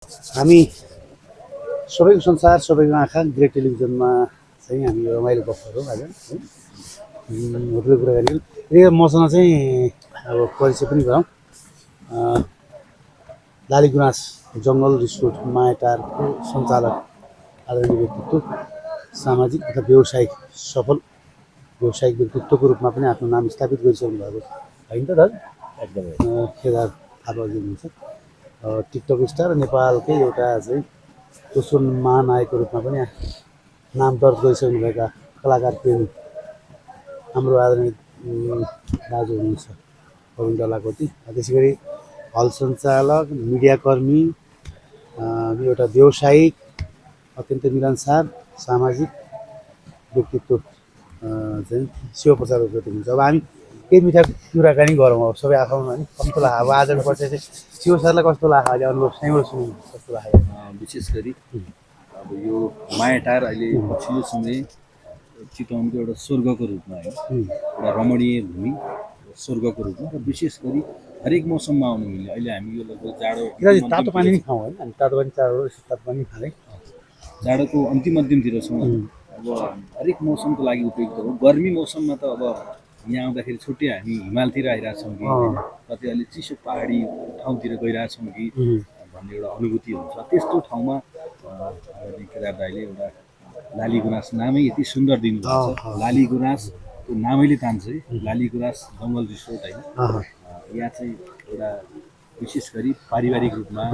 हामी सबैको संसार सबैको आँखा ग्रेट टेलिभिजनमा चाहिँ हामी यो रमाइलो गफहरू आज होटलको कुराकानी यो मसँग चाहिँ अब परिचय पनि गरौँ। लाली गुनास जङ्गल रिसोर्ट मायाटारको सञ्चालक आदरणीय व्यक्तित्व, सामाजिक तथा व्यावसायिक सफल व्यावसायिक व्यक्तित्वको रूपमा पनि आफ्नो नाम स्थापित गरिसक्नु भएको होइन त दाजु? एकदमै केदार थापाजी हुनुहुन्छ। टिकटक स्टार नेपालकै एउटा चाहिँ दोस्रो महानायकको रूपमा पनि नाम दर्ज गरिसक्नुभएका कलाकार प्रेमी हाम्रो आदरणीय दाजु हुनुहुन्छ प्रवीण डलाकोटी। त्यसै गरी हल सञ्चालक, मिडियाकर्मी, एउटा व्यावसायिक, अत्यन्तै मिलनसार सामाजिक व्यक्तित्व चाहिँ शिवप्रसाद उप्रेती हुनुहुन्छ। अब हामी केही मिठा कुराकानी गरौँ। अब सबै आफूमा नि कस्तो लाग्यो? अब आजको पर्छ चाहिँ शिव सरलाई कस्तो लाग्यो? अहिले अनुभव यहीँबाट सुन्नु कस्तो लाग्यो? विशेष गरी अब यो मायाटार अहिले पछिल्लो समय चितवनको एउटा स्वर्गको रूपमा होइन, एउटा रमणीय भूमि स्वर्गको रूपमा र विशेष गरी हरेक मौसममा आउनु मिल्ने। अहिले हामी यो लगभग जाडो तातो पानी नि खाउँ होइन, हामी तातो पानी तातो पानी खाँदै जाडोको अन्तिमतिर छौँ। अब हरेक मौसमको लागि उपयुक्त हो। गर्मी मौसममा त अब यहाँ आउँदाखेरि छुट्टै हामी हिमालतिर आइरहेछौँ कि कति अलि चिसो पहाडी ठाउँतिर गइरहेछौँ कि भन्ने एउटा अनुभूति हुन्छ। त्यस्तो ठाउँमा केदार दाइले एउटा लाली गुनास नामै यति सुन्दर दिनुभएको छ। लाली गुनास त्यो नामैले तान्छ है, लाली गुनास जङ्गल रिसोर्ट होइन। यहाँ चाहिँ एउटा विशेष गरी पारिवारिक रूपमा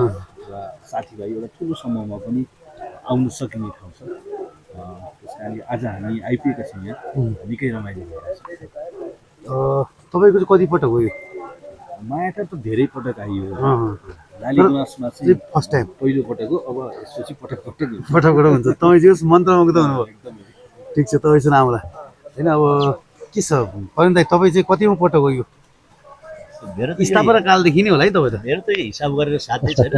र साथीभाइ एउटा ठुलो समूहमा पनि आउन सकिने ठाउँ छ। त्यस कारणले आज हामी आइपुगेका छौँ यहाँ, निकै रमाइलो भइरहेको छ। तपाईँको चाहिँ कतिपटक हो यो मायाटार? त धेरै पटक आइयो। लाली गुनासमा चाहिँ फर्स्ट टाइम पहिलो पटक हो। अब यसपछि पटक पटक हुन्छ। तपाईँ चाहिँ मन्त्रमुग्ध हुनुभयो। एकदमै ठिक छ, तपाईँसँग आउँला होइन। अब के छ प्रवीण दाइ, तपाईँ चाहिँ कतिौँ पटक हो यो? मेरो त स्थापना कालदेखि नै होला है तपाईँ त? मेरो त हिसाब गरेर साथै छैन।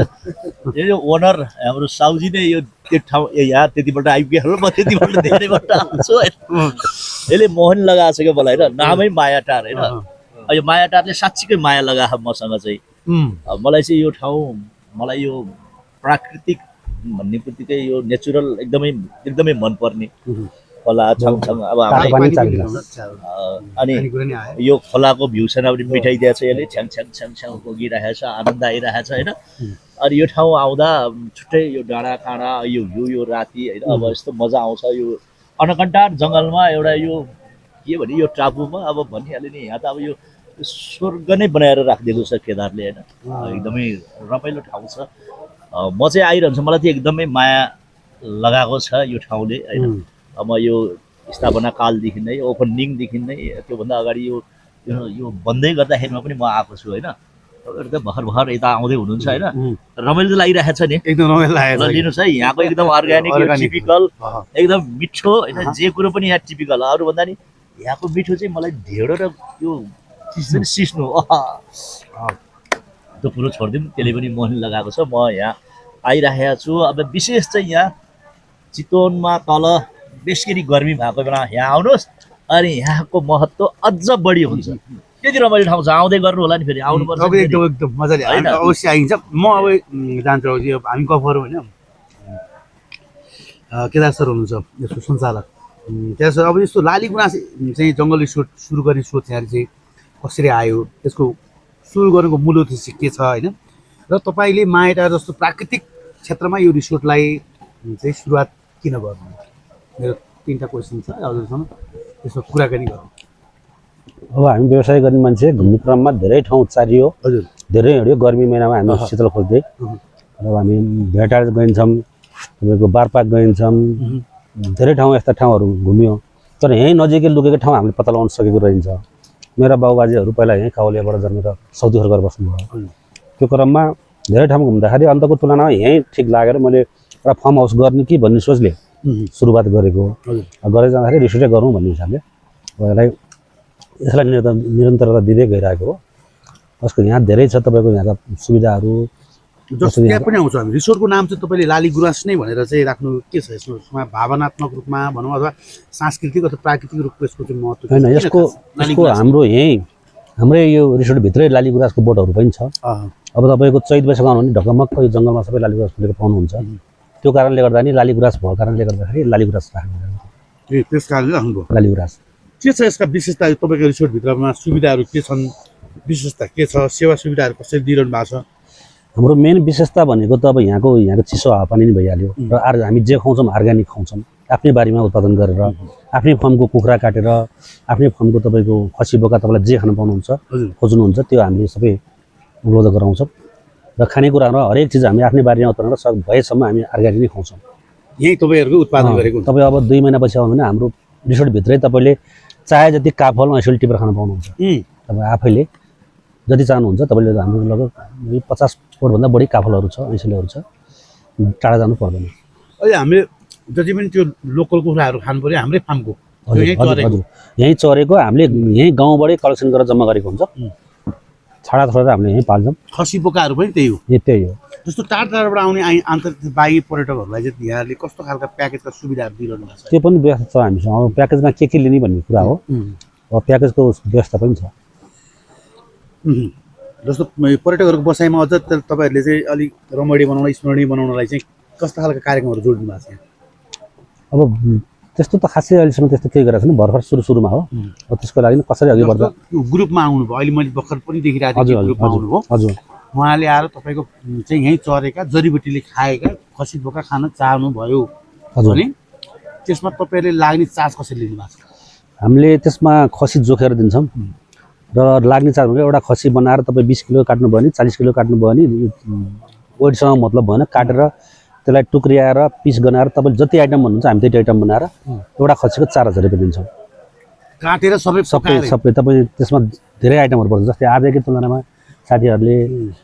यो ओनर हाम्रो साउजी नै यो त्यो ठाउँ यहाँ त्यतिपल्ट आइपुग्यो, म त्यतिपल्ट धेरैपल्ट आउँछु होइन। यसले मोहन लगाएको छ क्या मलाई होइन, नामै मायाटार होइन। यो मायाटारले साँच्चीकै माया लगाएको मसँग चाहिँ। मलाई चाहिँ यो ठाउँ, मलाई यो प्राकृतिक भन्ने बित्तिकै यो नेचुरल एकदमै मनपर्ने। खोला छङछङ अब अनि यो खोलाको भ्यूसँग पनि मिठाइदिएको छ यसले, छ्याङ छ्याङ छ्याङ छ्याङ बगिरहेको छ, आनन्द आइरहेको छ होइन। अनि यो ठाउँ आउँदा छुट्टै यो डाँडा काँडा यो भ्यू, यो राति होइन, अब यस्तो मजा आउँछ। यो अनकन्टार जङ्गलमा एउटा यो के भने यो टापुमा अब भनिहाल्यो नि, यहाँ त अब यो स्वर्ग नै बनाएर राखिदिएको छ केदारले होइन। एकदमै रमाइलो ठाउँ छ। म चाहिँ आइरहन्छु, मलाई चाहिँ एकदमै माया लगाएको छ यो ठाउँले होइन। म यो स्थापना कालदेखि नै, ओपनिङदेखि नै, त्योभन्दा अगाडि यो बन्दै गर्दाखेरिमा पनि म आएको छु होइन। तपाईँहरू त भर्खर यता आउँदै हुनुहुन्छ होइन, रमाइलो त लागिरहेको छ नि? एकदम रमाइलो लागेको छ। लिनुहोस् है, यहाँको एकदम अर्ग्यानिक टिपिकल एकदम मिठो होइन। जे कुरो पनि यहाँ टिपिकल। अरूभन्दा नि यहाँको मिठो चाहिँ मलाई ढेँडो र यो सिस्नु त्यो कुरो छोडिदिउँ, त्यसले पनि मोहन लगाएको छ। म यहाँ आइरहेको छु। अब विशेष चाहिँ यहाँ चितवनमा तल बेसरी गर्मी भएको बेला यहाँ आउनुहोस्, अनि यहाँको महत्त्व अझ बढी हुन्छ। त्यति रमाइलो ठाउँ छ, आउँदै गर्नु होला नि, फेरि आउनुपर्छ। एकदम मजाले अवश्य आइन्छ। म अब जान्छु हामी गफहरू होइन। केदार सर हुनुहुन्छ यसको सञ्चालक। केदार सर, अब यस्तो लाली गुनास चाहिँ जङ्गल रिसोर्ट सुरु गर्ने सोच यहाँ चाहिँ कसरी आयो? त्यसको सुरु गर्नुको मूल उद्देश्य के छ होइन? र तपाईँले मायाटार जस्तो प्राकृतिक क्षेत्रमा यो रिसोर्टलाई चाहिँ सुरुवात किन गर्नु? मेरो 3टा क्वेसन छ हजुरसँग, त्यसमा कुराकानी गरौँ। अब हामी व्यवसाय गर्ने मान्छे घुम्ने क्रममा धेरै ठाउँ चारियो, हजुर धेरै हिँड्यो। गर्मी महिनामा हामी शीतल खोज्दै अब हामी भेटार गइन्छौँ, तपाईँको बारपाक गइन्छौँ, धेरै ठाउँ यस्ता ठाउँहरू घुम्यो। तर यहीँ नजिकै लुकेको ठाउँ हामीले पत्ता लगाउन सकेको रहन्छ। मेरा बाबुबाजेहरू पहिला यहीँ काउलियाबाट जन्मेर साउदी अरब गएर बस्नुभयो। त्यो क्रममा धेरै ठाउँ घुम्दाखेरि अन्तको तुलनामा यहीँ ठिक लागेर मैले एउटा फार्म हाउस गर्ने कि भन्ने सोचले सुरुवात गरेको। गरेर जाँदाखेरि रिसोर्टै गरौँ भन्ने हिसाबले यसलाई निरन्तरता दिँदै गइरहेको हो। जसको यहाँ धेरै छ तपाईँको यहाँका सुविधाहरू। जस्तो त्यहाँ पनि आउँछ हामी। रिसोर्टको नाम चाहिँ तपाईँले लाली गुनास नै भनेर चाहिँ राख्नु के छ? यसमा भावनात्मक रूपमा भनौँ अथवा सांस्कृतिक अथवा प्राकृतिक रूपको यसको चाहिँ महत्त्व होइन? यसको हाम्रो यहीँ हाम्रै यो रिसोर्टभित्रै लाली गुराँसको बोटहरू पनि छ। अब तपाईँको चैत वैशाख आउनु भने ढकमक्क यो जङ्गलमा सबै लाली गुराँस फुलेको पाउनुहुन्छ त्यो कारणले गर्दा नि लाली गुराँस भएको कारणले गर्दाखेरि लाली गुराँस राख्नु त्यस कारणले राख्नुभयो। लाली गुराँस के छ यसका विशेषता तपाईँको रिसोर्टभित्रमा सुविधाहरू के छन्, विशेषता के छ, सेवा सुविधाहरू कसरी दिइरहनु भएको छ? हाम्रो मेन विशेषता भनेको त अब यहाँको चिसो हावापानी नि भइहाल्यो र हामी जे खुवाउँछौँ अर्ग्यानिक खुवाउँछौँ आफ्नै बारीमा उत्पादन गरेर आफ्नै फर्मको कुखुरा काटेर आफ्नै फर्मको तपाईँको खसी बोका तपाईँलाई जे खान पाउनुहुन्छ खोज्नुहुन्छ त्यो हामीले सबै उपलब्ध गराउँछौँ र खानेकुराहरू हरेक चिज हामी आफ्नै बारीमा उत्पादन गरेर भएसम्म हामी अर्ग्यानिक नै खुवाउँछौँ। यही तपाईँहरूको उत्पादन गरेको तपाईँ अब 2 महिनापछि आउनु भने हाम्रो रिसोर्टभित्रै तपाईँले चाहे जति काफल ऐसोल टिपेर खान पाउनुहुन्छ। तपाईँ आफैले जति चाहनुहुन्छ तपाईँले हाम्रो लगभग 50 पोटभन्दा बढी काफलहरू छ ऐसोलेहरू छ, टाढा जानु पर्दैन। अहिले हामीले जति पनि त्यो लोकल कुखुराहरू खानु पर्यो हाम्रै फार्मको हजुर यहीँ चरेको हामीले यहीँ गाउँबाटै कलेक्सन गरेर जम्मा गरेको हुन्छ, छाडा छोडेर हामीले यहीँ पाल्छौँ। खसी बोकाहरू पनि त्यही हो। त्यही हो। जस्तो टाढाबाट आउने आन्तर्जातिक बाहिरी पर्यटकहरूलाई चाहिँ यहाँले कस्तो खालका प्याकेजका सुविधाहरू दिइरहनु भएको छ? त्यो पनि व्यवस्था छ हामीसँग। अब प्याकेजमा के लिने भन्ने कुरा हो, अब प्याकेजको व्यवस्था पनि छ। जस्तो पर्यटकहरूको बसाइमा अझ तपाईँहरूले चाहिँ अलिक रमणीय बनाउन स्मरणीय बनाउनलाई चाहिँ कस्तो खालका कार्यक्रमहरू जोडिनु भएको छ? अब त्यस्तो त खासै अहिलेसम्म त्यस्तो केही गरेको छैन, भर्खर सुरुमा हो। अब त्यसको लागि कसरी अघि बढ्दा ग्रुपमा आउनुभयो, अहिले मैले भर्खर पनि देखिरहेको थिएँ ग्रुपमा आउनुभयो। हजुर उहाँले आएर तपाईँको चाहिँ यहीँ चरेका जडीबुटीले खाएका खसी बोका खान चाहनुभयो भने त्यसमा तपाईँहरूले लाग्ने चार्ज कसरी लिनु भएको छ? हामीले त्यसमा खसी जोखेर दिन्छौँ र लाग्ने चार्ज भनेको एउटा खसी बनाएर तपाईँ 20 किलो काट्नुभयो भने 40 किलो काट्नुभयो भने वेटसँग मतलब भएन, काटेर त्यसलाई टुक्रियाएर पिस बनाएर तपाईँले जति आइटम भन्नुहुन्छ हामी त्यति आइटम बनाएर एउटा खसीको 4000 रुपियाँ दिन्छौँ। काटेर सबै तपाईँ त्यसमा धेरै आइटमहरू पर्छ। जस्तै आजकै तुलनामा साथीहरूले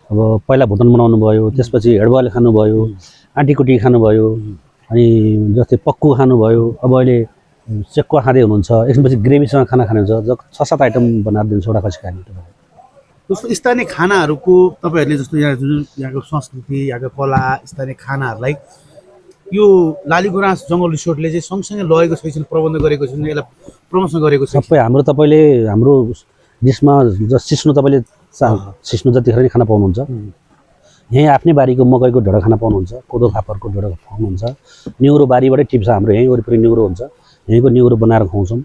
अब पहिला भुटन बनाउनु भयो, त्यसपछि हेडबल खानुभयो, आँटीकुटी खानुभयो, अनि जस्तै पक्कु खानुभयो, अब अहिले चेक्वा खाँदै हुनुहुन्छ, एकछिनपछि ग्रेभीसँग खाना खानुहुन्छ। 6-7 आइटम बनाएर दिन्छ एउटा खसी खाने। जस्तो स्थानीय खानाहरूको तपाईँहरूले जस्तो यहाँ जुन यहाँको संस्कृति यहाँको कला स्थानीय खानाहरूलाई यो लाली गुराँस जङ्गल रिसोर्टले चाहिँ सँगसँगै लगेको छैन, प्रबन्ध गरेको छैन, यसलाई प्रमोसन गरेको छ। सबै हाम्रो तपाईँले हाम्रो डिसमा सिस्नो तपाईँले सिस्नो जतिखेर नै खाना पाउनुहुन्छ। यहीँ आफ्नै बारीको मकैको ढेँडो खाना पाउनुहुन्छ, कोदो फापरको ढेँडो पाउनुहुन्छ, निउरो बारीबाटै टिप्छ हाम्रो, यहीँ वरिपरि निउरो हुन्छ, यहीँको निउरो बनाएर खुवाउँछौँ।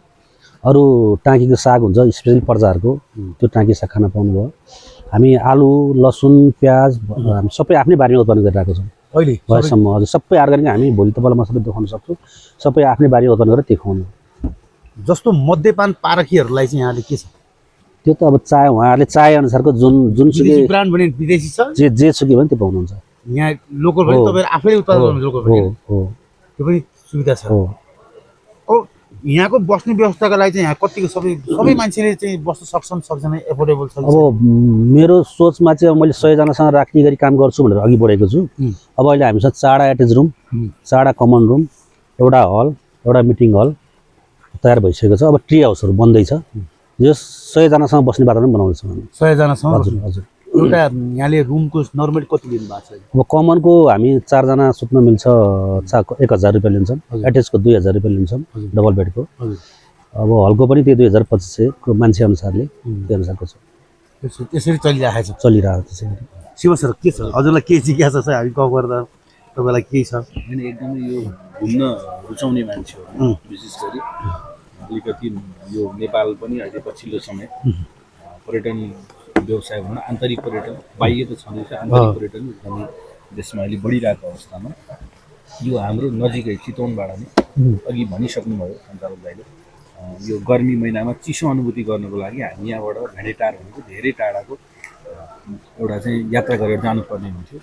अरू टाँकीको साग हुन्छ स्पेसली पर्जाहरूको, त्यो टाँकी साग खाना पाउनुभयो। हामी आलु लसुन प्याज हामी सबै आफ्नै बारीमा उत्पादन गरिरहेको छौँ अहिले भएसम्म। हजुर सबै अर्ग्यानिक हामी भोलि तपाईँलाई म सबै देखाउन सक्छु, सबै आफ्नै बारीमा उत्पादन गरेर त्यो खुवाउनु। जस्तो मद्यपान पारखीहरूलाई चाहिँ यहाँले के छ? त्यो त अब चाहे उहाँहरूले चाहे अनुसारको जुनसुकै ब्रान्ड भने विदेशी छ, जे सुकै भने त्यो पाउनुहुन्छ। यहाँ लोकल पनि तपाईँहरू आफैले उत्पादन गर्नुहुन्छ, लोकल पनि त्यो पनि सुविधा छ। यहाँको बस्ने व्यवस्थाको लागि चाहिँ यहाँ कतिको सबै मान्छेले चाहिँ बस्न सक्छन् एफोर्डेबल छ? अब मेरो सोचमा चाहिँ अब मैले 100 जनासँग राख्ने गरी काम गर्छु भनेर अघि बढेको छु। अब अहिले हामीसँग 4 एटेच रुम, 4 कमन रुम, एउटा हल, एउटा मिटिङ हल तयार भइसकेको छ। अब ट्री हाउसहरू बन्दैछ, यो 100 जनासँग बस्ने वातावरण बनाउँदैछौँ हामी। 100 जनासँग? हजुर हजुर। एउटा यहाँले रुमको नर्मली कति लिनु भएको छ? अब कमनको हामी 4 जना सुत्न मिल्छ 1000 रुपियाँ लिन्छौँ, एटेचको 2000 रुपियाँ लिन्छौँ डबल बेडको। अब हलको पनि त्यही 2500 को मान्छे अनुसारले त्यो अनुसारको छ। त्यसरी चलिरहेको छ? चलिरहेको त्यसरी। शिव सर के छ हजुरलाई के जिज्ञासा छ हामी गफ गर्दा तपाईँलाई के छ? होइन एकदमै यो घुम्न रुचाउने मान्छे हो, विशेष गरी अलिकति यो नेपाल पनि अहिले पछिल्लो समय पर्यटन व्यवसाय भनौँ, आन्तरिक पर्यटन बाह्य त छँदैछ, आन्तरिक पर्यटन एकदमै देशमा अहिले बढिरहेको अवस्थामा यो हाम्रो नजिकै चितवनबाट नै अघि भनिसक्नुभयो सञ्चालक दाइले, यो गर्मी महिनामा चिसो अनुभूति गर्नको लागि हामी यहाँबाट भेडेटार भनेको धेरै टाढाको एउटा चाहिँ यात्रा गरेर जानुपर्ने हुन्थ्यो,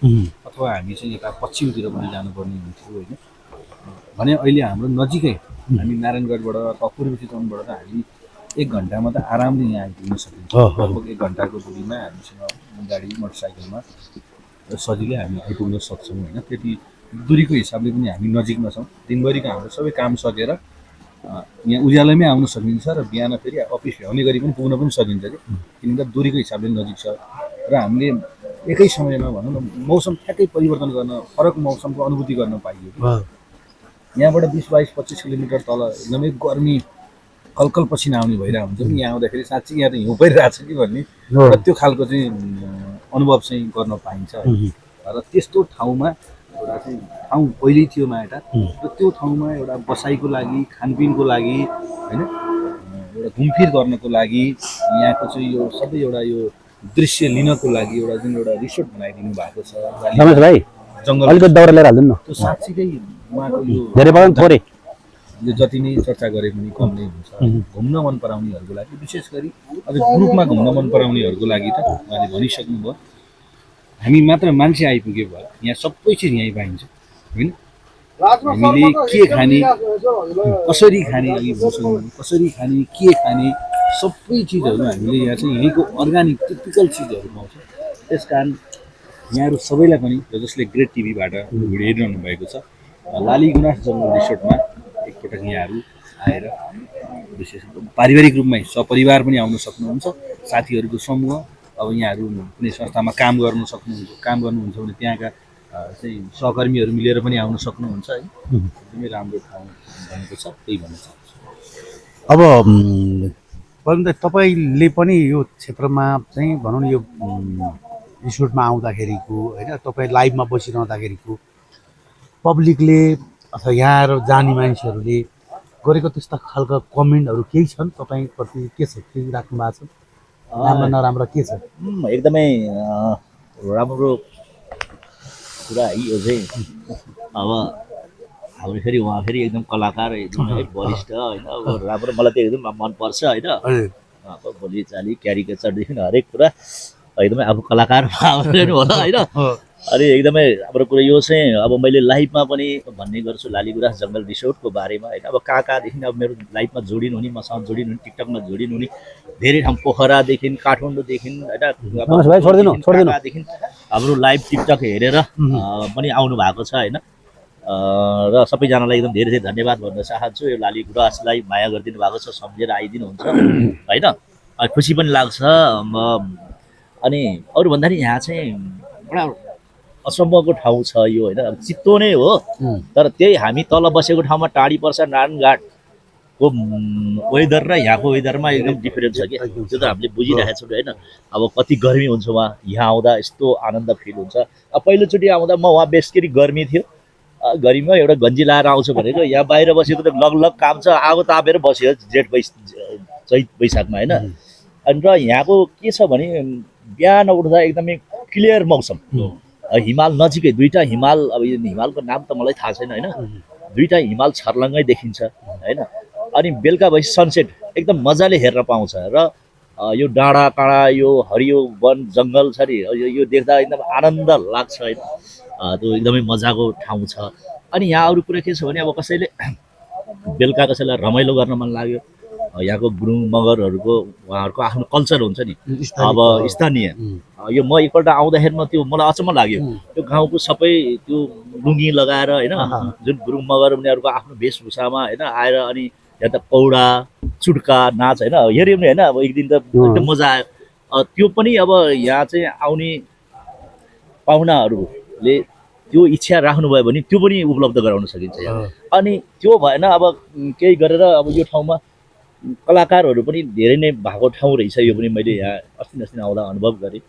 अथवा हामी चाहिँ यता पश्चिमतिर पनि जानुपर्ने हुन्थ्यो होइन भने अहिले हाम्रो नजिकै हामी नारायणगढबाट अथवा पूर्वी चितवनबाट त हामी 1 घन्टामा त आरामले यहाँ आइपुग्न सकिन्छ। लगभग 1 घन्टाको दूरीमा हामीसँग गाडी मोटरसाइकलमा सजिलै हामी आइपुग्न सक्छौँ होइन। त्यति दूरीको हिसाबले पनि हामी नजिकमा छौँ। दिनभरिको हाम्रो सबै काम सकेर यहाँ उज्यालोमै आउन सकिन्छ र बिहान फेरि अफिस भ्याउने गरी पनि पुग्न पनि सकिन्छ कि, किनकि दूरीको हिसाबले नजिक छ र हामीले एकै समयमा भनौँ न मौसम ठ्याक्कै परिवर्तन गर्न, फरक मौसमको अनुभूति गर्न पाइयो। यहाँबाट 20-22-25 किलोमिटर तल एकदमै गर्मी कलकल पसिना आउने भइरहेको हुन्छ नि, यहाँ आउँदाखेरि साँच्चै यहाँ त हिउँ परिरहेको छ कि भन्ने र त्यो खालको चाहिँ अनुभव चाहिँ गर्न पाइन्छ र त्यस्तो ठाउँमा एउटा चाहिँ ठाउँ पहिल्यै थियो मायाटार र त्यो ठाउँमा एउटा बसाइको लागि खानपिनको लागि होइन एउटा घुमफिर गर्नको लागि यहाँको चाहिँ यो सबै एउटा यो दृश्य लिनको लागि एउटा जुन एउटा रिसोर्ट बनाइदिनु भएको छ रमेश भाइ जङ्गल अलिकति दाउरा लिएर हालिदिनु न त्यो साँच्चीकै उहाँको यो धेरै पर्दैन थोरै यो जति नै चर्चा गरे पनि कम नै हुन्छ घुम्न मन पराउनेहरूको लागि विशेष गरी अझ ग्रुपमा घुम्न मन पराउनेहरूको लागि त उहाँले भनिसक्नुभयो हामी मात्र मान्छे आइपुगे भयो यहाँ सबै चिज यहीँ पाइन्छ होइन हामीले के खाने कसरी खाने अघि भन्छौँ कसरी खाने के खाने सबै चिजहरू हामीले यहाँ चाहिँ यहीँको अर्ग्यानिक टिपिकल चिजहरू पाउँछ त्यस कारण यहाँहरू सबैलाई पनि जसले ग्रेट टिभीबाट भिडियो हेरिरहनु भएको छ लाली गुनास जङ्गल रिसोर्टमा एकपटक यहाँहरू आएर विशेष पारिवारिक रूपमै सपरिवार पनि आउन सक्नुहुन्छ साथीहरूको समूह अब यहाँहरू कुनै संस्थामा काम गर्नुहुन्छ भने त्यहाँका चाहिँ सहकर्मीहरू मिलेर पनि आउन सक्नुहुन्छ है एकदमै राम्रो ठाउँ भनेको छ त्यही भन्न चाहन्छु। अब परन्तु तपाईँले पनि यो क्षेत्रमा चाहिँ भनौँ न यो रिसोर्टमा आउँदाखेरिको होइन तपाईँ लाइभमा बसिरहँदाखेरिको पब्लिकले अथवा यहाँ आएर जाने मान्छेहरूले गरेको त्यस्ता खालका कमेन्टहरू केही छन् तपाईँप्रति के छ केही राख्नु भएको छ राम्रो नराम्रो के छ? एकदमै राम्रो कुरा है यो चाहिँ अब हाम्रो फेरि उहाँ फेरि एकदम कलाकार एकदमै वरिष्ठ होइन अब राम्रो मलाई त एकदम मनपर्छ होइन उहाँको बोलीचाली क्यारिकेचरदेखि हरेक कुरा एकदमै अब कलाकारमा आउनु होला होइन अनि एकदमै राम्रो कुरा यो चाहिँ अब मैले लाइभमा पनि भन्ने गर्छु लालीगुराँस जङ्गल रिसोर्टको बारेमा होइन अब कहाँदेखि अब मेरो लाइभमा जोडिनु हुने मसँग जोडिनु हुने टिकटकमा जोडिनु हुने धेरै ठाउँ पोखरादेखि काठमाडौँदेखि होइन हाम्रो लाइभ टिकटक हेरेर पनि आउनु भएको छ होइन र सबैजनालाई एकदम धेरै धेरै धन्यवाद भन्न चाहन्छु यो लालीगुराँसलाई माया गरिदिनु भएको छ सम्झेर आइदिनुहुन्छ होइन खुसी पनि लाग्छ अनि अरूभन्दा नि यहाँ चाहिँ एउटा असम्मको ठाउँ छ यो होइन अब चित्तो नै हो तर त्यही हामी तल बसेको ठाउँमा टाढी पर्छ नारायणघाटको वेदर र यहाँको वेदरमा एकदम डिफरेन्स छ कि त्यो त हामीले बुझिरहेको छौँ होइन अब कति गर्मी हुन्छ वहाँ यहाँ आउँदा यस्तो आनन्द फिल हुन्छ अब पहिलोचोटि आउँदा म वहाँ बेसखेरि गर्मी थियो गर्मीमा एउटा गन्जी लाएर आउँछु भनेको यहाँ बाहिर बसेको त लगलग काम छ आगो तापेर बस्यो चैत वैशाखमा होइन अनि र यहाँको के छ भने बिहान उठ्दा एकदमै क्लियर मौसम हिमाल नजिकै दुईवटा हिमाल अब यो हिमालको नाम त मलाई थाहा छैन होइन दुईवटा हिमाल छर्लङ्गै देखिन्छ होइन अनि बेलुका भएपछि सनसेट एकदम मजाले हेर्न पाउँछ र यो डाँडा काँडा यो हरियो वन जङ्गल छ नि यो देख्दा एकदम आनन्द लाग्छ होइन त्यो एकदमै मजाको ठाउँ छ अनि यहाँ अरू कुरा के छ भने अब कसैले बेलुका कसैलाई रमाइलो गर्न मन लाग्यो यहाँको गुरुङ मगरहरूको उहाँहरूको आफ्नो कल्चर हुन्छ नि अब स्थानीय यो म एकपल्ट आउँदाखेरिमा त्यो मलाई अचम्म लाग्यो त्यो गाउँको सबै त्यो लुङ्गी लगाएर होइन जुन गुरुङ मगर उनीहरूको आफ्नो वेशभूषामा होइन आएर अनि यहाँ त पौडा चुड्का नाच होइन हेऱ्यो भने होइन अब एक दिन त एकदम मजा आयो त्यो पनि अब यहाँ चाहिँ आउने पाहुनाहरूले त्यो इच्छा राख्नुभयो भने त्यो पनि उपलब्ध गराउन सकिन्छ यहाँ अनि त्यो भएन अब केही गरेर अब यो ठाउँमा कलाकारहरू पनि धेरै नै भएको ठाउँ रहेछ यो पनि मैले यहाँ अस्ति आउँदा अनुभव गरेँ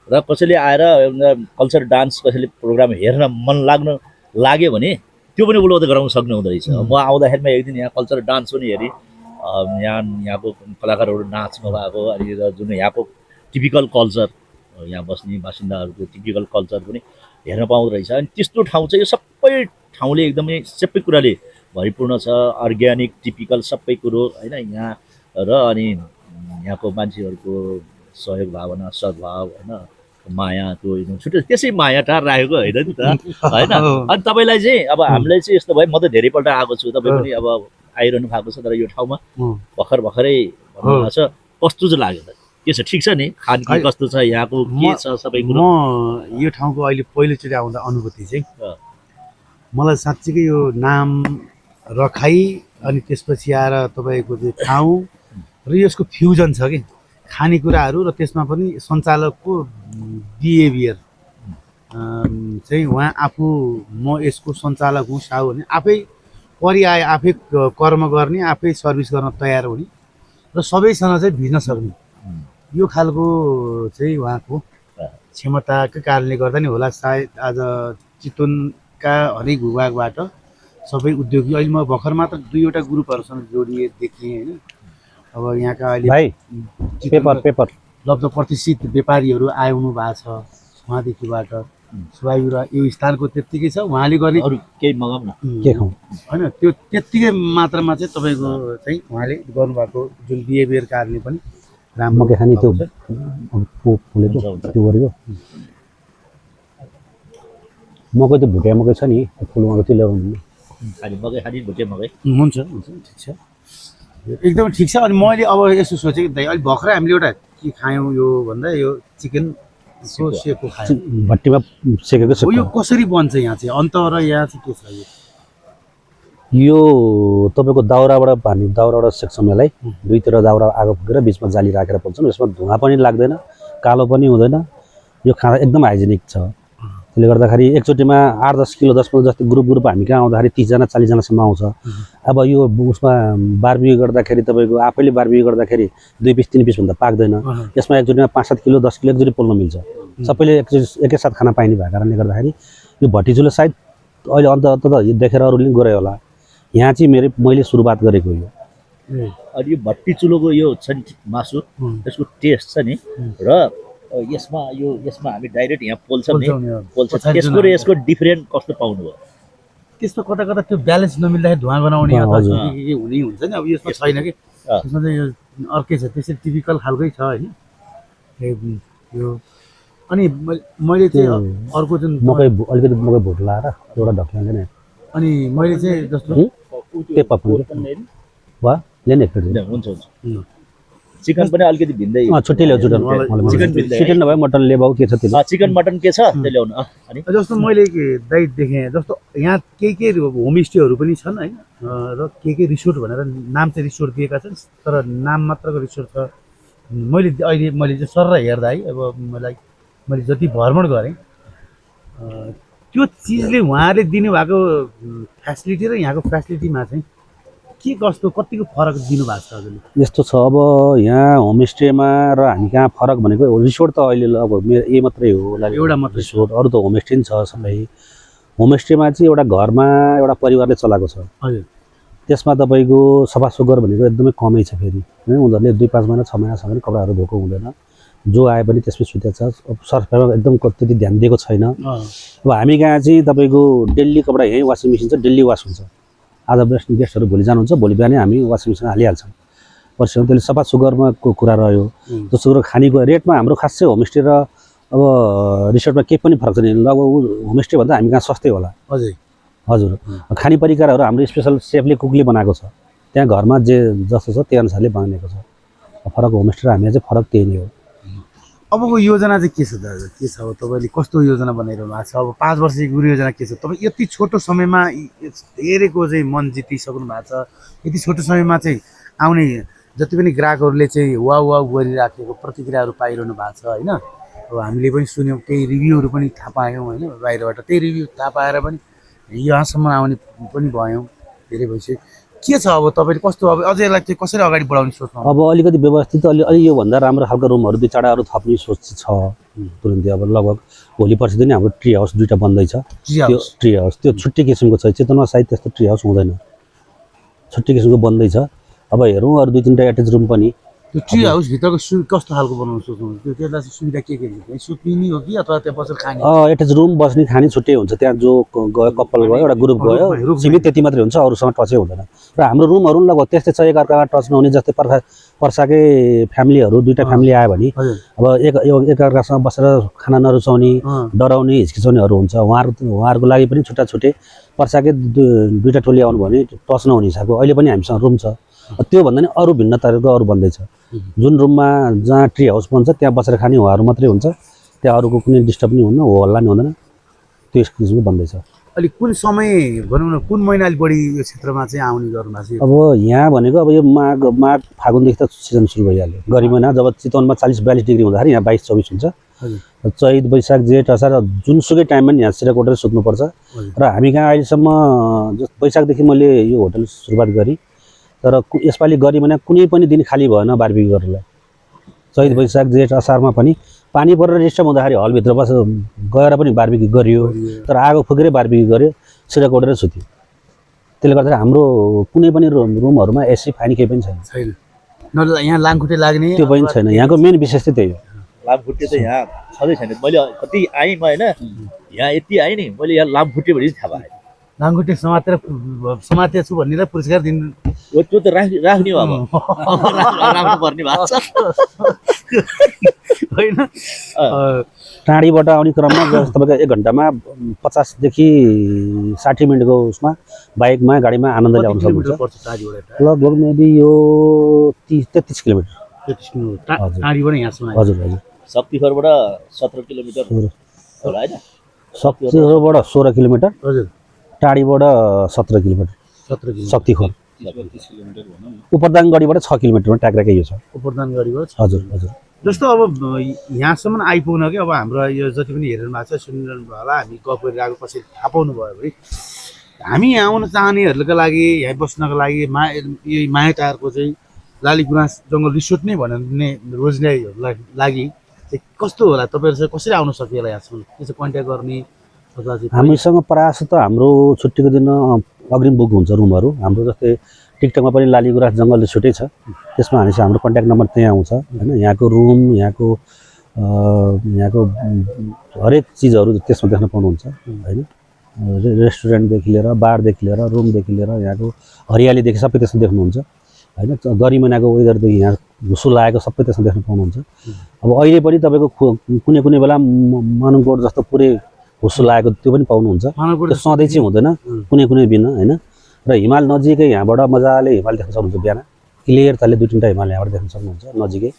र कसैले आएर कल्चर डान्स कसैले प्रोग्राम हेर्न मन लाग्यो भने त्यो पनि उपलब्ध गराउन सक्नुहुँदो रहेछ म आउँदाखेरिमा एक दिन यहाँ कल्चर डान्स पनि हेरेँ यहाँको कलाकारहरू नाच्नु भएको अनि जुन यहाँको टिपिकल कल्चर यहाँ बस्ने बासिन्दाहरूको टिपिकल कल्चर पनि हेर्न पाउँदो रहेछ अनि त्यस्तो ठाउँ चाहिँ यो सबै ठाउँले एकदमै सबै कुराले भरिपूर्ण छ अर्ग्यानिक टिपिकल सबै कुरो होइन यहाँ र अनि यहाँको मान्छेहरूको सहयोग भावना सद्भाव होइन माया त्यो एकदम छुट्टै त्यसै माया टार राखेको होइन नि त होइन अनि तपाईँलाई चाहिँ अब हामीलाई चाहिँ यस्तो भयो म त धेरैपल्ट आएको छु तपाईँ पनि अब आइरहनु भएको छ तर यो ठाउँमा भर्खरै भन्नुभएको छ कस्तो चाहिँ लाग्यो त के छ ठिक छ नि खानपिन कस्तो छ यहाँको के छ सबै कुरो म यो ठाउँको अहिले पहिलोचोटि आउँदा अनुभूति चाहिँ मलाई साँच्चीकै यो नाम रखाइ अनि त्यसपछि आएर तपाईँको त्यो ठाउँ र यसको फ्युजन छ कि खानेकुराहरू र त्यसमा पनि सञ्चालकको बिहेभियर चाहिँ उहाँ आफू म यसको सञ्चालक हुँ साहु भने आफै परिआए आफै कर्म गर्ने आफै सर्भिस गर्न तयार हुने र सबैसँग चाहिँ भिज्न सक्ने यो खालको चाहिँ उहाँको क्षमताकै कारणले गर्दा नि होला सायद आज चितवनका हरेक भूभागबाट सबै उद्योगी अहिले म भर्खर मात्र 2वटा ग्रुपहरूसँग जोडिए देखेँ होइन। अब यहाँका अहिले भाइ पेपर लब्ध प्रतिष्ठित व्यापारीहरू आउनु भएको छ उहाँदेखिबाट स्वाभाविक यो स्थानको त्यत्तिकै छ उहाँले गर्ने अरू केही मगाउँ न के खाउँ होइन त्यो त्यत्तिकै मात्रामा चाहिँ तपाईँको चाहिँ उहाँले गर्नुभएको जुन बिहेभियर कारणले पनि राम्रो मकै खाने त्यो फुलेको त्यो गरेको मकै त्यो भुटिया मकै छ नि फुल मकै त्यो ल्याउनु खाने मकै खाने भुटे मकै हुन्छ ठिक छ एकदमै ठिक छ। अनि मैले अब यसो सोचेँ कि दाइ अहिले भर्खरै हामीले एउटा के खायौँ यो भन्दा यो चिकन सेको खायौँ भट्टीमा सेकेको हो। यो कसरी बन्छ यहाँ चाहिँ अन्त र यहाँ चाहिँ के छ यो तपाईँको दाउराबाट सेक्छौँ यसलाई दुईतिर दाउरा आगो फुकेर बिचमा जाली राखेर पोल्छौँ। यसमा धुवा पनि लाग्दैन कालो पनि हुँदैन यो खाँदा एकदम हाइजेनिक छ। त्यसले गर्दाखेरि एकचोटिमा 8-10 किलो 10-15 जस्तो ग्रुप हामी कहाँ आउँदाखेरि 30जना 40जनासम्म आउँछ। अब यो उसमा बारबिक्यु गर्दाखेरि तपाईँको आफैले बारबिक्यु गर्दाखेरि 2 पिस 3 पिस भन्दा पाक्दैन। यसमा एकचोटिमा 5-7 किलो 10 किलो एकचोटि पोल्न मिल्छ। सबैले एकैसाथ खाना पाइने भएको कारणले गर्दाखेरि यो भट्टी चुलो सायद अहिले अन्त देखेर अरूले पनि गरे होला। यहाँ चाहिँ मैले सुरुवात गरेको यो। अनि यो भट्टी चुलोको यो छ नि मासु यसको टेस्ट छ नि र यसमा हामी डाइरेक्ट यहाँ पोल्छौँ नि पोल्छ यसको र यसको डिफरेन्ट कस्तो पाउनुभयो त्यस्तो कता कता त्यो ब्यालेन्स नमिल्दाखेरि धुवा गनाउने अथवा के हुने हुन्छ नि। अब यसमा छैन कि यसमा चाहिँ यो अर्कै छ त्यसरी टिपिकल खालकै छ होइन यो। अनि मैले चाहिँ अर्को जुन मकै अलिकति मकै भुट लाएर एउटा ढक्किँदैन अनि मैले चाहिँ जस्तो पेपर वा लिने एक प्लेट हुन्छ चिकन पनि अलिकति भिन्दै छुट्टै ल्याउँछु चिकन नभए मटन ल्याऊ के छ त्यो चिकन मटन के छ त्यो ल्याउनु अनि जस्तो मैले दाइ देखेँ जस्तो यहाँ के होमस्टेहरू पनि छन् होइन र के रिसोर्ट भनेर नाम चाहिँ रिसोर्ट दिएका छन् तर नाम मात्रको रिसोर्ट छ। मैले चाहिँ सर हेर्दा है अब मैले जति भ्रमण गरेँ त्यो चिजले उहाँले दिनुभएको फेसिलिटी र यहाँको फेसिलिटीमा चाहिँ के कस्तो कतिको फरक दिनुभएको छ हजुरले? यस्तो छ अब यहाँ होमस्टेमा र हामी कहाँ फरक भनेको रिसोर्ट त अहिले अब मेरो मात्रै हो एउटा मात्र रिसोर्ट अरू त होमस्टे नि छ सबै। होमस्टेमा चाहिँ एउटा घरमा एउटा परिवारले चलाएको छ हजुर त्यसमा तपाईँको सफा सुग्घर भनेको एकदमै कमै छ फेरि होइन उनीहरूले 2-5 महिना 6 महिनासम्म कपडाहरू धोएको हुँदैन जो आए पनि त्यसमै सुतेको छ सरफाइमा एकदम त्यति ध्यान दिएको छैन। अब हामी कहाँ चाहिँ तपाईँको डेली कपडा यहीँ वासिङ मेसिन छ डेली वास हुन्छ। आज गेस्टहरू भोलि जानुहुन्छ भोलि बिहानै हामी वासिङ मेसिन हालिहाल्छौँ पर्सिमा त्यसले सफा सुग्घरमा कुरा रह्यो। दोस्रो कुरो खानेको रेटमा हाम्रो खास चाहिँ होमस्टे र अब रिसोर्टमा केही पनि फरक छैन लगभग होमस्टे भन्दा हामी कहाँ सस्तै होला हजुर खाने परिकारहरू हाम्रो स्पेसल सेफले कुकले बनाएको छ त्यहाँ घरमा जे जस्तो छ त्यही अनुसारले बनेको छ। फरक होमस्टे र हामी चाहिँ फरक त्यही नै हो। अबको योजना चाहिँ के छ दाजु के छ अब तपाईँले कस्तो योजना बनाइरहनु भएको छ अब 5 वर्षको योजना के छ? तपाईँ यति छोटो समयमा धेरैको चाहिँ मन जितिसक्नु भएको छ यति छोटो समयमा चाहिँ आउने जति पनि ग्राहकहरूले चाहिँ वाउ गरिराखेको प्रतिक्रियाहरू पाइरहनु भएको छ होइन। अब हामीले पनि सुन्यौँ केही रिभ्यूहरू पनि थाहा पायौँ होइन बाहिरबाट त्यही रिभ्यू थाहा पाएर पनि यहाँसम्म आउने पनि भयौँ धेरै भइसक्यो। के छ अब तपाईँले कस्तो अब अझै यसलाई चाहिँ कसरी अगाडि बढाउने सोच्नु? अब अलिकति व्यवस्थित अलि योभन्दा राम्रो खालको रुमहरू 2-4 थप्ने सोच छ तुरुन्तै। अब लगभग भोलि पर्सिदेखि नै हाम्रो ट्री हाउस 2टा बन्दैछ। त्यो ट्री हाउस त्यो छुट्टै किसिमको छ चितवनमा सायद त्यस्तो ट्री हाउस हुँदैन छुट्टै किसिमको बन्दैछ। अब हेरौँ अरू 2-3टा एटेच रुम पनि त्यो ट्री हाउस भित्रको कस्तो खालको बनाउनु सोच्नुहुन्छ? त्यो त्यसलाई सुविधा के हुन्छ सुत्ने हो कि अथवा त्यहाँ बसेर खाने? एटेच रुम बस्ने खाने छुट्टै हुन्छ त्यहाँ जो गयो कपाल गयो एउटा ग्रुप गयो सीमित त्यति मात्रै हुन्छ अरूसँग टचै हुँदैन। र हाम्रो रुमहरू पनि लगभग त्यस्तै छ एकअर्कामा टच नहुने जस्तै पर्साकै फ्यामिलीहरू 2टा फ्यामिली आयो भने अब एकअर्कासँग बसेर खाना नरुचाउने डराउने हिचकिचाउनेहरू हुन्छ उहाँहरूको लागि पनि छुट्टा छुट्टै पर्साकै 2टा टोली आउनु भने टच नहुने हिसाबको अहिले पनि हामीसँग रुम छ। त्यो भन्दा नि अरू भिन्नताहरूको अरू बन्दैछ जुन रुममा जहाँ ट्री हाउस बन्छ त्यहाँ बसेर खाने उहाँहरू मात्रै हुन्छ त्यहाँ अरूको कुनै डिस्टर्ब नि हुन्न हो हल्ला नि हुँदैन त्यो किसिमको बन्दैछ। अहिले कुन समय भनौँ न कुन महिना अलिक बढी यो क्षेत्रमा चाहिँ आउने गर्नु भएको छ? अब यहाँ भनेको अब यो माघ फागुनदेखि त सिजन सुरु भइहाल्यो गर्मी महिना जब चितवनमा 40-42 डिग्री हुँदाखेरि यहाँ 22-24 हुन्छ। चैत वैशाख जेठ असार जुनसुकै टाइममा नि यहाँ सिरक उठेर सुत्नुपर्छ। र हामी कहाँ अहिलेसम्म वैशाखदेखि मैले यो होटल सुरुवात गरेँ तर यसपालि गर्मी महिना कुनै पनि दिन खाली भएन बारबिक्यु गर्नलाई। चैत वैशाख जेठ असारमा पनि पानी परेर डिस्टर्ब हुँदाखेरि हलभित्र बस गएर पनि बारबिक्यू गरियो, तर आगो फुकेरै बारबिक्यू गर्यो, सिधा कोडेर सुत्यो। त्यसले गर्दा हाम्रो कुनै पनि रुमहरूमा एसी फानी केही पनि छैन। छैन, न यहाँ लामखुट्टे लाग्ने त्यो पनि छैन। यहाँको मेन विशेष चाहिँ त्यही हो। लामखुट्टे चाहिँ यहाँ छँदै छैन। मैले कति आएँ म होइन, यहाँ यति आएँ नि, मैले यहाँ लामखुट्टे भने थाहा पाएँ। लामखुट्टे समातेको छु भन्नेलाई पुरस्कार दिनु त्यो त राख्ने हो अब। राख्नु पर्ने भएको छ होइन। टाढीबाट आउने क्रममा तपाईँको 1 घन्टामा 50 देखि 60 मिनटको उसमा बाइकमा गाडीमा आनन्दले आउन सक्नुहुन्छ। लगभग मेबी यो 33 किलोमिटर। 33 किलोमिटर टाढीबाट यहाँसम्म। हजुर हजुर। शक्तिखरबाट 17 किलोमिटर होला होइन। शक्तिखरबाट 16 किलोमिटर, हजुर। टाढीबाट 17 किलोमिटर। 17 किलोमिटर शक्तिखर। 32 किलोमिटर भनौँ न। उपरदाङगढीबाट 6 किलोमिटरमा ट्याक्राकै यो छ। उपरदाङगढीबाट। हजुर हजुर। जस्तो अब यहाँसम्म आइपुग्न कि अब हाम्रो यो जति पनि हेरिरहनु भएको छ, सुनिरहनु भयो होला, हामी गफ गरिरहेको कसरी थाहा पाउनु भयो भने हामी यहाँ आउन चाहनेहरूको लागि, यहाँ बस्नको लागि यही मायाटारको चाहिँ लालीगुराँस जङ्गल रिसोर्ट नै भन्ने रोज्नेहरूलाई लागि चाहिँ कस्तो होला? तपाईँहरू चाहिँ कसरी आउन सकिएला यहाँसम्म? के चाहिँ कन्ट्याक्ट गर्ने अथवा चाहिँ हामीसँग प्रायः त हाम्रो छुट्टीको दिन अग्रिम बुक हुन्छ रुमहरू। हाम्रो जस्तै टिकटकमा पनि लालीगुराँस जङ्गल रिसोर्टै छ, त्यसमा हामीसँग हाम्रो कन्ट्याक्ट नम्बर त्यहीँ आउँछ होइन। यहाँको रुम, यहाँको हरेक चिजहरू त्यसमा देख्न पाउनुहुन्छ होइन। रेस्टुरेन्टदेखि लिएर, बारदेखि लिएर, रुमदेखि लिएर, यहाँको हरियालीदेखि सबै त्यसमा देख्नुहुन्छ होइन। गर्मी महिनाको वेदरदेखि यहाँ हुसु लागेको सबै त्यसमा देख्न पाउनुहुन्छ। अब अहिले पनि तपाईँको कुनै कुनै बेला मानङकोट जस्तो पुरै हुसु लागेको त्यो पनि पाउनुहुन्छ। त्यो सधैँ चाहिँ हुँदैन, कुनै कुनै दिन होइन। र हिमाल नजिकै यहाँबाट मजाले हिमाल देख्न सक्नुहुन्छ। बिहान क्लियर तालले 2-3टा हिमाल यहाँबाट देख्न सक्नुहुन्छ नजिकै।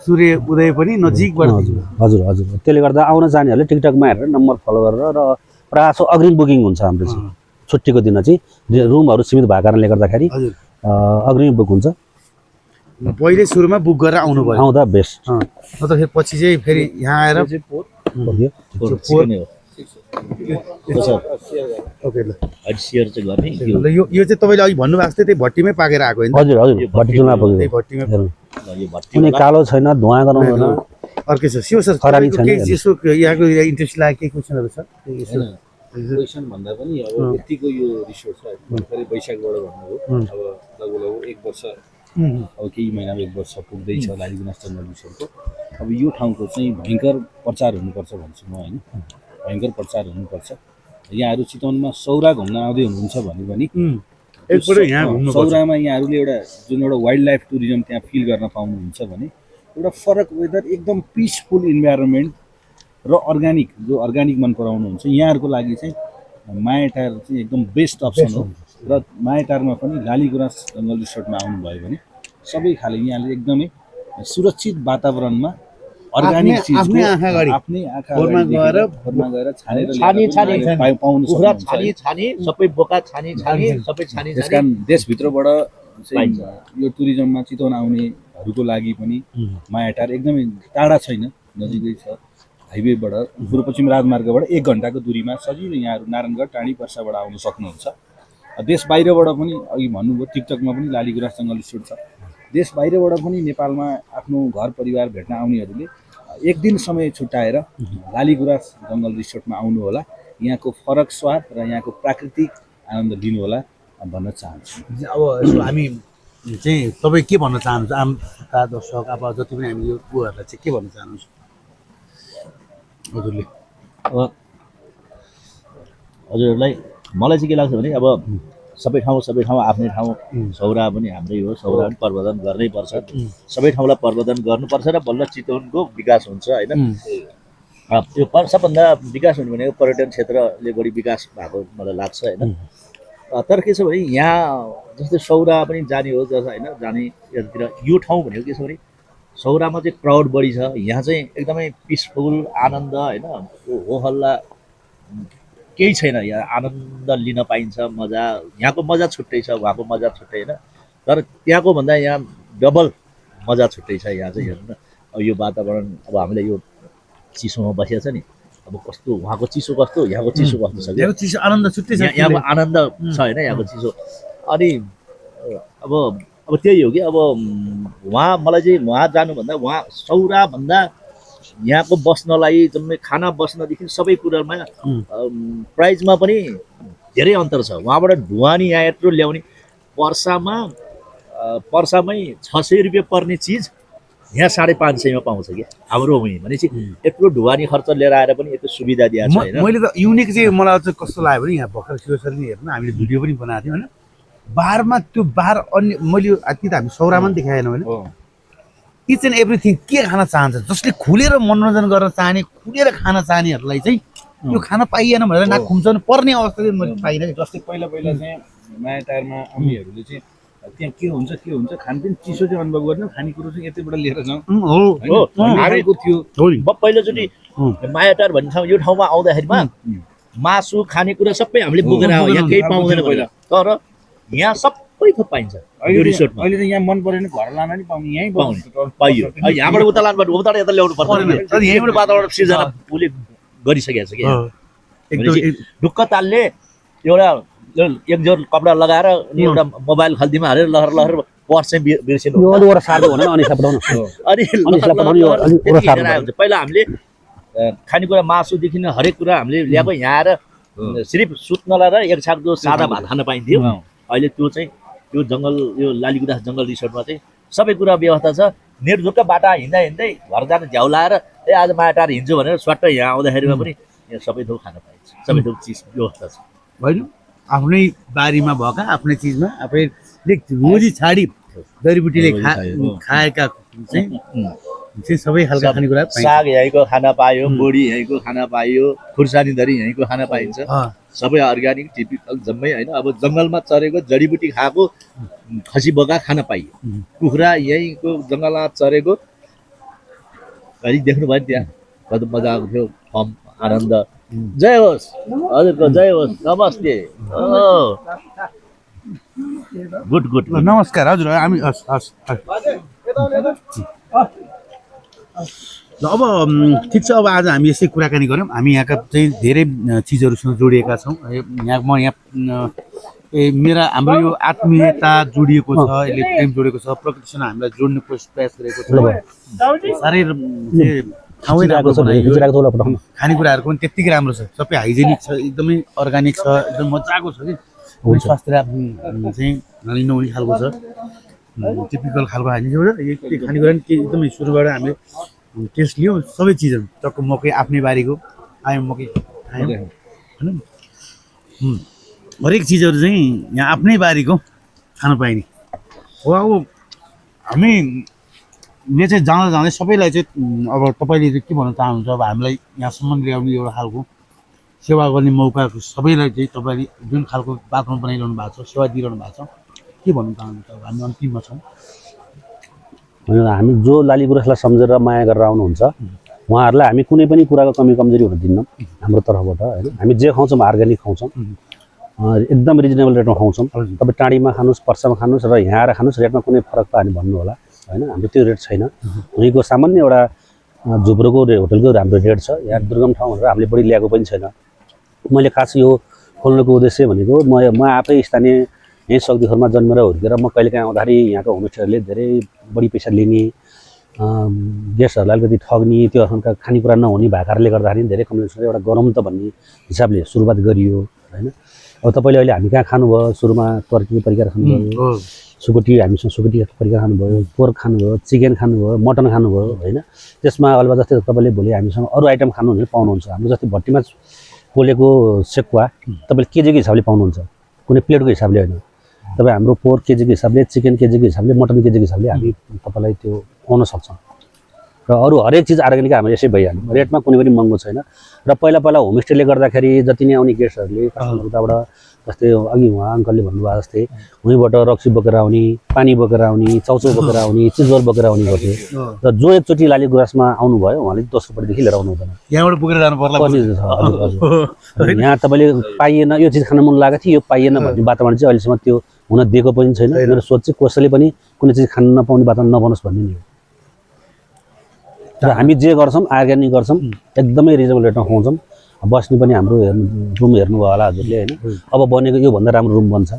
सूर्य उदय पनि नजिकबाट। हजुर हजुर। त्यसले गर्दा आउन जानेहरूले टिकटकमा हेरेर नम्बर फलो गरेर र प्रायः सो अग्रिम बुकिङ हुन्छ हाम्रो चाहिँ। छुट्टीको दिन चाहिँ रुमहरू सीमित भएको कारणले गर्दाखेरि अग्रिम बुक हुन्छ। पहिले सुरुमा बुक गरेर आउनु भयो, आउँदा बेस्ट। नत्र फेरि पछि चाहिँ फेरि यहाँ आएर ओके ल। सेयर चाहिँ गर्ने यो चाहिँ तपाईँले अघि भन्नुभएको थियो त्यही भट्टीमै पाकेर आएको होइन? हजुर हजुर। भट्टीचुल्हा त्यही भट्टीमै। यो भट्टी कुनै कालो छैन, धुवा गराउँदैन। अर्कै छ शिव सर, खरानी छैन। केही यसो यहाँको इन्ट्रेस्ट लागेको केही क्वेसनहरू छ? क्वेसन भन्दा पनि अब यतिको यो रिसोर्ट छ भर्खरै वैशाखबाट भन्नुभयो, अब लगभग 1 वर्ष, अब केही महिनामा 1 वर्ष पुग्दैछ लालीगुराँस जङ्गल रिसोर्टको। अब यो ठाउँको चाहिँ भयङ्कर प्रचार हुनुपर्छ भन्छु म होइन। भयङ्कर प्रचार हुनुपर्छ। यहाँहरू चितवनमा सौरा घुम्न आउँदै हुनुहुन्छ भने पनि एकपल्ट यहाँ घुम्नु पर्छ। सौरामा यहाँहरूले जुन एउटा वाइल्ड लाइफ टुरिज्म त्यहाँ फिल गर्न पाउनुहुन्छ भने एउटा फरक वेदर, एकदम पिसफुल इन्भाइरोमेन्ट र अर्ग्यानिक, जो अर्ग्यानिक मन पराउनुहुन्छ यहाँहरूको लागि चाहिँ मायाटार चाहिँ एकदम बेस्ट अप्सन हो। र मायाटारमा पनि लालीगुराँस जङ्गल रिसोर्टमा आउनुभयो भने सबै खाले यहाँले एकदमै सुरक्षित वातावरणमा अर्ग्यानिक चिज आफ्नै आँखा अगाडि, आफ्नै आँखा खोरमा गएर छानेर पाउनु सक्नुहुन्छ। छानी सबै बोका छानी सबै छानी। त्यस कारण देशभित्रबाट चाहिँ यो टुरिज्ममा चितवन आउनेहरूको लागि पनि मायाटार एकदमै टाढा छैन, नजिकै छ। हाइवेबाट पूर्व पश्चिम राजमार्गबाट 1 घन्टाको दूरीमा सजिलो यहाँहरू नारायणगढ, टाढी, पर्साबाट आउन सक्नुहुन्छ। देश बाहिरबाट पनि अघि भन्नुभयो टिकटकमा पनि लालीगुराँस जङ्गल रिसोर्ट छ। देश बाहिरबाट पनि नेपालमा आफ्नो घर परिवार भेट्न आउनेहरूले 1 दिन समय छुट्याएर लालीगुराँस जङ्गल रिसोर्टमा आउनु होला। यहाँको फरक स्वाद र यहाँको प्राकृतिक आनन्द लिनु होला भन्न चाहन्छु। अब यसो हामी चाहिँ तपाईँ के भन्न चाहनुहुन्छ आम दर्शक, अब जति पनि हामी यो उहरूलाई चाहिँ के भन्न चाहनुहुन्छ हजुरले? हजुरहरूलाई मलाई चाहिँ के लाग्छ भने अब सबै ठाउँ आफ्नै ठाउँ। सौरा पनि हाम्रै हो, सौरा पनि प्रवर्धन गर्नै पर्छ। सबै ठाउँलाई प्रवर्धन गर्नुपर्छ र बल्ल चितवनको विकास हुन्छ होइन। त्यो सबभन्दा विकास हुने भनेको पर्यटन क्षेत्रले बढी विकास भएको मलाई लाग्छ होइन। तर के छ भने यहाँ जस्तै सौरा पनि जाने हो जस होइन, जाने यतातिर यो ठाउँ भनेको के छ भने सौरामा चाहिँ क्राउड बढी छ। यहाँ चाहिँ एकदमै पिसफुल आनन्द होइन, हो हल्ला केही छैन। यहाँ आनन्द लिन पाइन्छ, मजा, यहाँको मजा छुट्टै छ, उहाँको मजा छुट्टै होइन। तर त्यहाँको भन्दा यहाँ डबल मजा छुट्टै छ यहाँ चाहिँ हेर्नु न। अब यो वातावरण, अब हामीले यो चिसोमा बसिएको छ नि, अब कस्तो उहाँको चिसो कस्तो, यहाँको चिसो कस्तो छ, यहाँको चिसो आनन्द छुट्टै छ, यहाँको आनन्द छ होइन यहाँको चिसो। अनि अब त्यही हो कि अब उहाँ मलाई चाहिँ उहाँ जानुभन्दा, उहाँ सौराभन्दा यहाँको बस्नलाई जम्मै खाना बस्नदेखि सबै कुरामा प्राइजमा पनि धेरै अन्तर छ। वहाँबाट ढुवानी यहाँ यत्रो ल्याउने पर्सामै 600 रुपियाँ पर्ने चिज यहाँ 550 पाउँछ क्या हाम्रो हुने भनेपछि यत्रो ढुवानी खर्च लिएर आएर पनि यत्रो सुविधा दिएको छ होइन। मैले त युनिक चाहिँ मलाई चाहिँ कस्तो लाग्यो भने यहाँ भर्खर शिवसरी हेर्नु हामीले भिडियो पनि बनाएको थियौँ होइन, बारमा त्यो बार अन्य मैले कि त हामी सौरामा पनि देखाएनौँ होइन, इच एन्ड एभ्रिथिङ के खान चाहन्छ, जसले खुलेर मनोरञ्जन गर्न चाहने खुलेर खान चाहनेहरूलाई चाहिँ त्यो खान पाइएन भनेर नाक खुम्चाउनु पर्ने अवस्था चाहिँ मैले पाइनँ। जस्तै पहिला चाहिँ माया टायरमा आउनेहरूले चाहिँ त्यहाँ के हुन्छ खानपिन चिसो चाहिँ अनुभव गर्न खानेकुरो चाहिँ यतैबाट लिएर जाउँ हारेको थियो। पहिलोचोटि माया टार भन्ने ठाउँ यो ठाउँमा आउँदाखेरिमा मासु खानेकुरा सबै हामीले बोकेर आयो, यहाँ केही पाउँदैन पहिला, तर यहाँ सबै थोक पाइन्छ यो रिसोर्टमा। अहिले त यहाँ मन परेन घर लान नि पाउने, यहीँ पाइयो। यहाँबाट उता लानुपर्छ, उताबाट यता ल्याउनु पर्छ, यहीँबाट वातावरण सिर्जना उसले गरिसकेको छ क्या। ढुक्क तालले एउटा एक जोर कपडा लगाएर एउटा मोबाइल खल्तीमा हालेर लहर लहर पर्स चाहिँ बिर्सिनु पहिला हामीले खानेकुरा मासुदेखि हरेक कुरा हामीले ल्याएको यहाँ आएर सिर्फ सुत्नलाई र एक छाक जो सादा भात खान पाइन्थ्यो। अहिले त्यो चाहिँ त्यो जङ्गल यो लालीगुँरास जङ्गल रिसोर्टमा चाहिँ सबै कुरा व्यवस्था छ। निर्धुक्क बाटा हिँड्दा हिँड्दै घर जान झ्याउ लाएर आज माया टार हिँड्छु भनेर स्वाट्ट यहाँ आउँदाखेरिमा पनि यहाँ सबै थोक खान पाइन्छ, सबै थोक चिज व्यवस्था छ। होइन आफ्नै बारीमा भएका आफ्नै चिजमा आफैले रोजी छाडी जडीबुटीले खाएका चाहिँ सबै खालका खानेकुरा साग यहीँको खाना पायो, बोडी यहीँको खाना पायो, खुर्सानी धरी यहीँको खाना पाइन्छ, सबै अर्ग्यानिक टिपिकल जम्मै होइन। अब जङ्गलमा चरेको जडीबुटी खाएको खसी बोका खान पाइयो, कुखुरा यहीँको जङ्गलमा चरेको कहिले देख्नु भयो त्यहाँ कति मजा आएको थियो, फर्म आनन्द। जय होस् हजुरको, जय होस्, नमस्ते। गुड गुड नमस्कार हजुर। हामी हस् हस् ल अब ठिक छ, अब आज हामी यसै कुराकानी गऱ्यौँ। हामी यहाँका चाहिँ धेरै चिजहरूसँग जोडिएका छौँ। यहाँ म यहाँ मेरा हाम्रो यो आत्मीयता जोडिएको छ, यसले प्रेम जोडेको छ, प्रकृतिसँग हामीलाई जोड्ने प्रयास गरेको छ। साह्रै ठाउँै राम्रो छ, खानेकुराहरूको पनि त्यत्तिकै राम्रो छ, सबै हाइजेनिक छ, एकदमै अर्ग्यानिक छ, एकदम मजाको छ कि स्वास्थ्य चाहिँ नलिने खालको छ, टिपिकल खालको हाइजेनिक खानेकुरा पनि एकदमै सुरुबाट हामीले टेस्ट लियो सबै चिजहरू। टक्क मकै आफ्नै बारीको आयो, मकै खायौँ होइन, हरेक चिजहरू चाहिँ यहाँ आफ्नै बारीको खान पाइने हो। अब हामीले चाहिँ जाँदा जाँदै सबैलाई चाहिँ अब तपाईँले के भन्न चाहनुहुन्छ, अब हामीलाई यहाँसम्म ल्याउने एउटा खालको सेवा गर्ने मौका सबैलाई चाहिँ तपाईँले जुन खालको वातावरण बनाइरहनु भएको छ, सेवा दिइरहनु भएको छ, के भन्न चाहनुहुन्छ? अब हामी अन्तिममा छौँ। हामी जो लालीगुँरासलाई सम्झेर माया गरेर आउनुहुन्छ उहाँहरूलाई हामी कुनै पनि कुराको कमी कमजोरी हुन दिन्नौँ हाम्रो तर्फबाट होइन। हामी जे खाउँछौँ अर्ग्यानिक खाउँछौँ, एकदम रिजनेबल रेटमा खुवाउँछौँ। तपाईँ टाढीमा खानुहोस्, पर्सामा खानुहोस् र यहाँ आएर खानुहोस्, रेटमा कुनै फरक त हामी भन्नु होला होइन। हाम्रो त्यो रेट छैन। उनीको सामान्य एउटा झुप्रोको होटलको हाम्रो रेट छ। यहाँ दुर्गम ठाउँ भनेर हामीले बढी ल्याएको पनि छैन। मैले खास यो खोल्नुको उद्देश्य भनेको म आफै स्थानीय यहीँ सक्दीखोरमा जन्मेर हुर्केर म कहिलेकाहीँ आउँदाखेरि यहाँको होमस्टेहरूले धेरै बढी पैसा लिने, गेस्टहरूलाई अलिकति ठग्ने, त्यो खालका खानेकुरा नहुने भएको कारणले गर्दाखेरि धेरै कम्प्लेन एउटा गरौँ त भन्ने हिसाबले सुरुवात गरियो होइन। अब तपाईँले अहिले हामी कहाँ खानुभयो, सुरुमा टर्की परिकार खानुभयो, सुकुटी हामीसँग सुकुटी परिकार खानुभयो, पोर्क खानुभयो, चिकन खानुभयो, मटन खानुभयो होइन। त्यसमा अल्वा जस्तै तपाईँले भोलि हामीसँग अरू आइटम खानु भने पाउनुहुन्छ। हाम्रो जस्तै भट्टीमा पोलेको सेकुवा तपाईँले केजीको हिसाबले पाउनुहुन्छ, कुनै प्लेटको हिसाबले होइन। तपाईँ हाम्रो पोर्क केजीको हिसाबले, चिकन केजीको हिसाबले, मटन केजीको हिसाबले हामी तपाईँलाई त्यो खुवाउन सक्छौँ। र अरू हरेक चिज अर्ग्यानिक हाम्रो यसै भइहाल्यो, रेटमा कुनै पनि महँगो छैन। र पहिला पहिला होमस्टेले गर्दाखेरि जति नै आउने गेस्टहरूले उताबाट जस्तै अघि उहाँ अङ्कलले भन्नुभयो जस्तै उहीँबाट रक्सी बोकेर आउने, पानी बोकेर आउने, चाउचाउ बोकेर आउने, चिजवर बोकेर आउने गर्थ्यो। र जो एकचोटि लालीगुँरासमा आउनुभयो उहाँले दोस्रो पल्टदेखि लिएर आउनु हुँदैन, यहाँबाट बोकेर जानु पर्ला। यहाँ तपाईँले पाइएन, यो चिज खान मन लागेको थियो, यो पाइएन भन्ने वातावरण चाहिँ अहिलेसम्म त्यो हुन दिएको पनि छैन। मेरो सोच चाहिँ कसैले पनि कुनै चिज खान नपाउने वातावरण नबनोस् भन्ने नि हो। र हामी जे गर्छौँ अर्ग्यानिक गर्छौँ, एकदमै रिजनेबल रेटमा खुवाउँछौँ। बस्ने पनि हाम्रो रुम हेर्नुभयो होला हजुरले होइन। अब बनेको योभन्दा राम्रो रुम बन्छ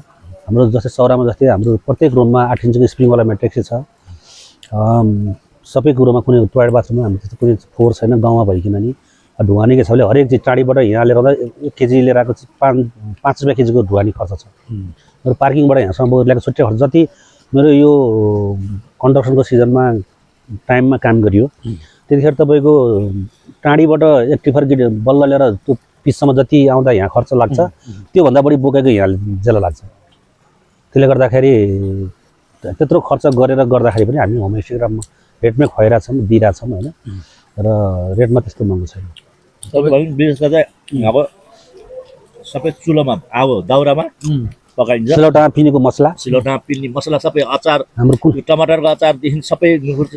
हाम्रो। जस्तै सौरामा जस्तै हाम्रो प्रत्येक रुममा 8 इन्चको स्प्रिङवाला म्याट्रिक्स छ, सबै कुरोमा कुनै टोयलेट बाथरुममा हाम्रो त्यस्तो कुनै फोहोर छैन गाउँमा भइकन नि ढुवानी हिसाबले हरेक चिज टाढीबाट यहाँले गर्दा 1 केजी लिएर आएको 5 रुपियाँ केजीको ढुवानी खर्च छ मेरो पार्किङबाट यहाँसम्म ल्याएको छुट्टै खर्च जति मेरो यो कन्स्ट्रक्सनको सिजनमा टाइममा काम गरियो त्यतिखेर तपाईँको टाढीबाट एक टिफर बल्ल लिएर त्यो पिससम्म जति आउँदा यहाँ खर्च लाग्छ त्योभन्दा बढी बोकेको यहाँ जेला लाग्छ त्यसले गर्दाखेरि त्यत्रो खर्च गरेर गर्दाखेरि पनि हामी होमस्टे रेटमै खुवाइरहेछौँ दिइरहेछौँ होइन र रेटमा त्यस्तो महँगो छैन तपाईँ विशेष गरेर अब सबै चुलोमा अब दाउरामा पकाइन्छ सिलौटामा पिनेको मसला सिलौटामा पिन्ने मसला सबै अचार हाम्रो यो टमाटरको अचारदेखि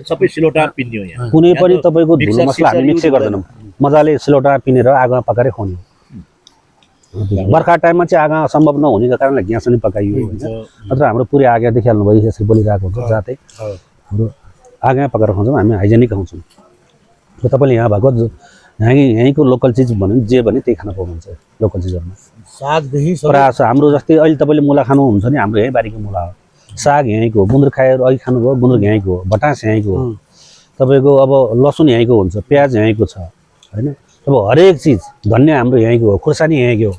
सबै सिलौटामा पिन्ने हो यहाँ कुनै पनि तपाईँको धुलो मिक्सर मसला हामी मिक्सै युज गर्दैनौँ मजाले सिलौटामा पिनेर आगोमा पकाएर खुवाउने बर्खा टाइममा चाहिँ आगो सम्भव नहुनेको कारणले ग्यास पनि पकाइयो होइन नत्र हाम्रो पुरै आगो देखिहाल्नु भयो यसरी बोलिरहेको हुन्छ जातै हाम्रो आगोमा पकाएर खुवाउँछौँ हामी हाइजेनिक खुवाउँछौँ र तपाईँले यहाँ भएको यहीँको लोकल चिज भन्यो भने जे भने त्यही खान पाउनुहुन्छ लोकल चिजहरूमा सागदेखि प्रायः जस्तो हाम्रो जस्तै अहिले तपाईँले मुला खानुहुन्छ नि हाम्रो यहीँ बारीको मुला हो साग यहीँको हो गुन्द्रुक खाएर अघि खानुभयो गुन्द्रुक यहीँको हो भटास यहीँको हो तपाईँको अब लसुन यहीँको हुन्छ प्याज यहीँको छ होइन अब हरेक चिज धनियाँ हाम्रो यहीँको हो खुर्सानी यहीँको हो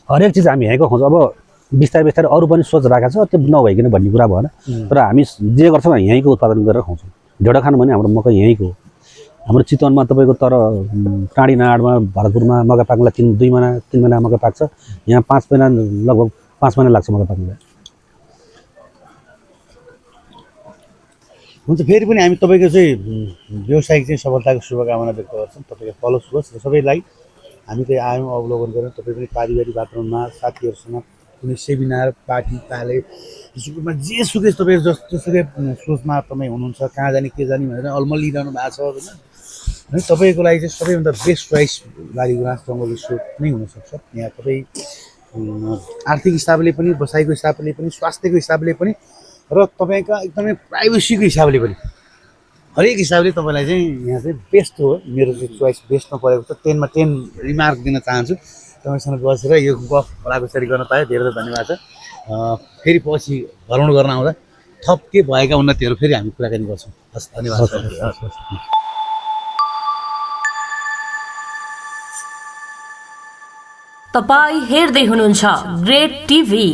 हरेक चिज हामी यहीँको खुवाउँछौँ अब बिस्तारै बिस्तारै अरू पनि सोच राखेको छ त्यो नभइकन भन्ने कुरा भएन तर हामी जे गर्छौँ यहीँको उत्पादन गरेर खुवाउँछौँ ढेँडो खानु भने हाम्रो मकै यहीँको हो हाम्रो चितवनमा तपाईँको तर टाढी नाडमा भरतपुरमा मकै पाक्नलाई 2 महिना 3 महिना मकै पाक्छ यहाँ 5 महिना लगभग 5 महिना लाग्छ मकै पाक्नलाई हुन्छ फेरि पनि हामी तपाईँको चाहिँ व्यवसायिक चाहिँ सफलताको शुभकामना व्यक्त गर्छौँ तपाईँको फलोस् होस् र सबैलाई हामी चाहिँ आयौँ अवलोकन गऱ्यौँ तपाईँ पनि पारिवारिक वातावरणमा साथीहरूसँग कुनै सेमिनार पार्टी ताले सुकुमा जे सुकै तपाईँ जस्तोसुकै सोचमा तपाईँ हुनुहुन्छ कहाँ जाने के जाने भनेर अल्मलिरहनु भएको छ होइन तपाईँको लागि चाहिँ सबैभन्दा बेस्ट चोइस बालीगुराँस जङ्गल रिसोर्ट नै हुनसक्छ यहाँ तपाईँ आर्थिक हिसाबले पनि बसाइको हिसाबले पनि स्वास्थ्यको हिसाबले पनि र तपाईँका एकदमै प्राइभेसीको हिसाबले पनि हरेक हिसाबले तपाईँलाई चाहिँ यहाँ चाहिँ बेस्ट हो मेरो चाहिँ चोइस बेस्टमा परेको छ 10 मा 10 रिमार्क दिन चाहन्छु तपाईँसँग बसेर यो गफ भलाकुसारी गर्न पाएँ धेरै धेरै धन्यवाद छ फेरि पछि भ्रमण गर्न आउँदा थप के भएका उन्नतिहरू फेरि हामी कुराकानी गर्छौँ हस् धन्यवाद तपाईं हेर्दै हुनुहुन्छ ग्रेट टिभी।